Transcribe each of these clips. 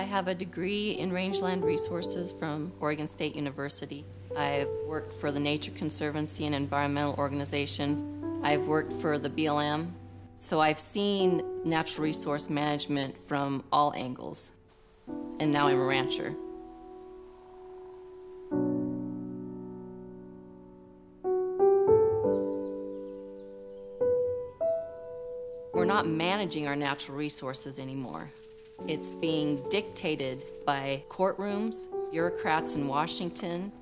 have a degree in rangeland resources from Oregon State University. I've worked for the Nature Conservancy and Environmental Organization. I've worked for the BLM. So I've seen natural resource management from all angles. And now I'm a rancher. We're not managing our natural resources anymore. It's being dictated by courtrooms, bureaucrats in Washington,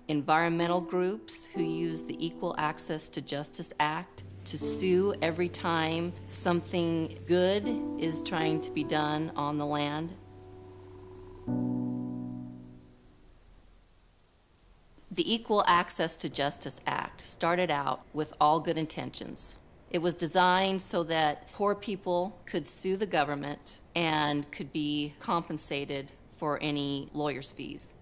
environmental groups who use the Equal Access to Justice Act to sue every time something good is trying to be done on the land. The Equal Access to Justice Act started out with all good intentions. It was designed so that poor people could sue the government and could be compensated for any lawyer's fees.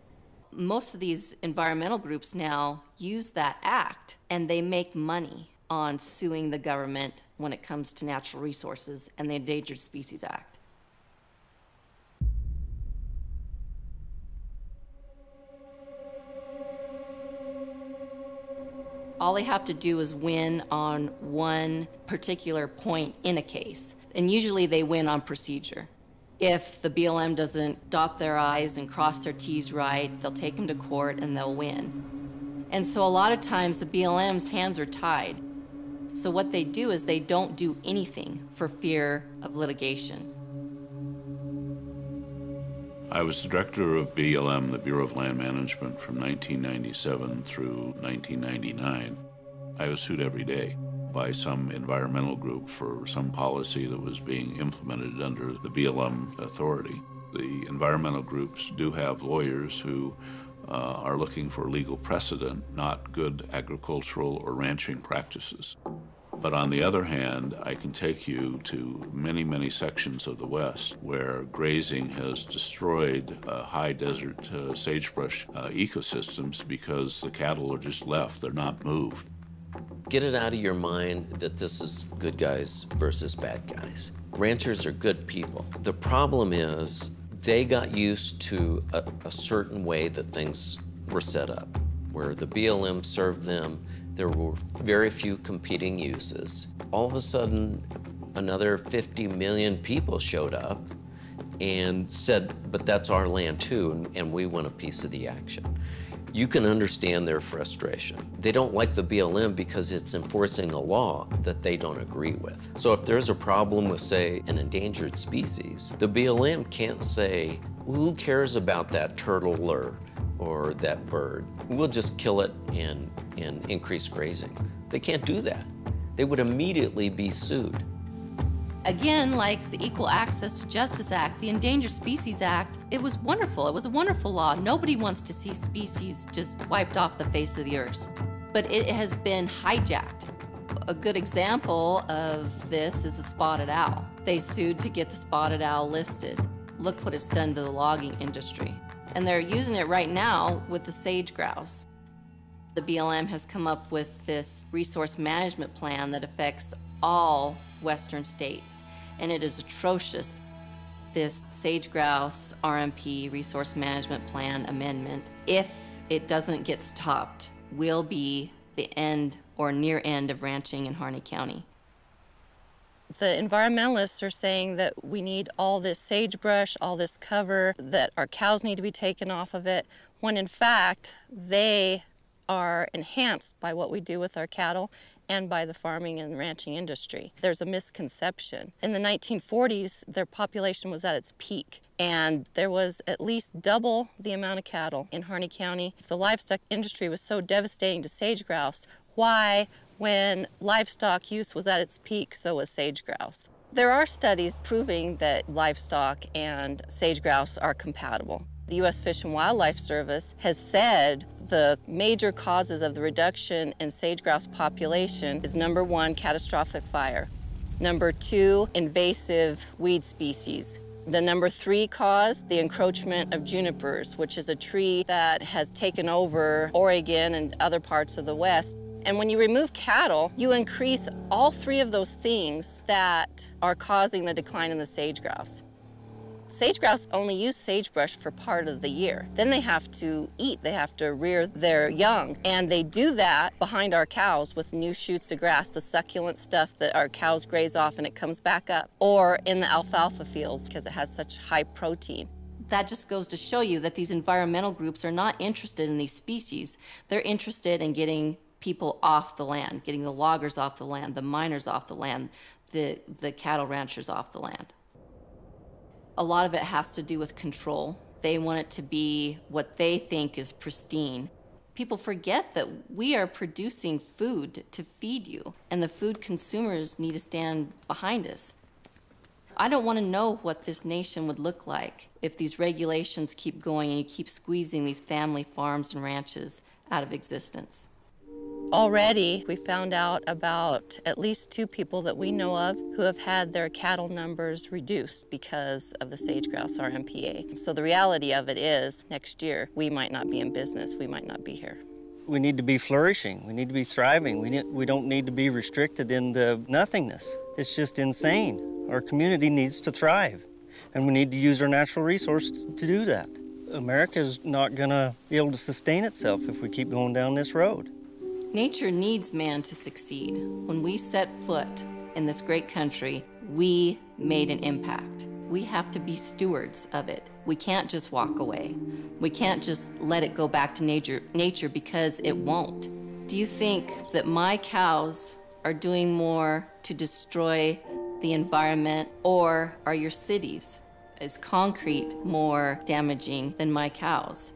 Most of these environmental groups now use that act, and they make money on suing the government when it comes to natural resources and the Endangered Species Act. All they have to do is win on one particular point in a case, and usually they win on procedure. If the BLM doesn't dot their I's and cross their T's right, they'll take them to court and they'll win. And so a lot of times the BLM's hands are tied. So what they do is they don't do anything for fear of litigation. I was director of BLM, the Bureau of Land Management, from 1997 through 1999. I was sued every day by some environmental group for some policy that was being implemented under the BLM authority. The environmental groups do have lawyers who are looking for legal precedent, not good agricultural or ranching practices. But on the other hand, I can take you to many, many sections of the West where grazing has destroyed high desert sagebrush ecosystems because the cattle are just left, they're not moved. Get it out of your mind that this is good guys versus bad guys. Ranchers are good people. The problem is they got used to a certain way that things were set up, where the BLM served them. There were very few competing uses. All of a sudden, another 50 million people showed up and said, but that's our land too, and we want a piece of the action. You can understand their frustration. They don't like the BLM because it's enforcing a law that they don't agree with. So if there's a problem with, say, an endangered species, the BLM can't say, who cares about that turtle or that bird? We'll just kill it and increase grazing. They can't do that. They would immediately be sued. Again, like the Equal Access to Justice Act, the Endangered Species Act, it was wonderful. It was a wonderful law. Nobody wants to see species just wiped off the face of the earth. But it has been hijacked. A good example of this is the spotted owl. They sued to get the spotted owl listed. Look what it's done to the logging industry. And they're using it right now with the sage grouse. The BLM has come up with this resource management plan that affects all Western states, and it is atrocious. This sage grouse RMP, Resource Management Plan Amendment, if it doesn't get stopped, will be the end or near end of ranching in Harney County. The environmentalists are saying that we need all this sagebrush, all this cover, that our cows need to be taken off of it, when in fact they are enhanced by what we do with our cattle and by the farming and ranching industry. There's a misconception. In the 1940s, their population was at its peak, and there was at least double the amount of cattle in Harney County. If the livestock industry was so devastating to sage grouse, why, when livestock use was at its peak, so was sage grouse? There are studies proving that livestock and sage grouse are compatible. The U.S. Fish and Wildlife Service has said the major causes of the reduction in sage grouse population is number 1, catastrophic fire. Number 2, invasive weed species. The number 3 cause, the encroachment of junipers, which is a tree that has taken over Oregon and other parts of the West. And when you remove cattle, you increase all 3 of those things that are causing the decline in the sage grouse. Sage grouse only use sagebrush for part of the year. Then they have to eat, they have to rear their young. And they do that behind our cows with new shoots of grass, the succulent stuff that our cows graze off and it comes back up. Or in the alfalfa fields because it has such high protein. That just goes to show you that these environmental groups are not interested in these species. They're interested in getting people off the land, getting the loggers off the land, the miners off the land, the cattle ranchers off the land. A lot of it has to do with control. They want it to be what they think is pristine. People forget that we are producing food to feed you, and the food consumers need to stand behind us. I don't want to know what this nation would look like if these regulations keep going and you keep squeezing these family farms and ranches out of existence. Already, we found out about at least 2 people that we know of who have had their cattle numbers reduced because of the sage grouse RMPA. So the reality of it is, next year, we might not be in business, we might not be here. We need to be flourishing, we need to be thriving, we don't need to be restricted into nothingness. It's just insane. Our community needs to thrive, and we need to use our natural resources to do that. America's not gonna be able to sustain itself if we keep going down this road. Nature needs man to succeed. When we set foot in this great country, we made an impact. We have to be stewards of it. We can't just walk away. We can't just let it go back to nature because it won't. Do you think that my cows are doing more to destroy the environment, or are your cities? Is concrete more damaging than my cows?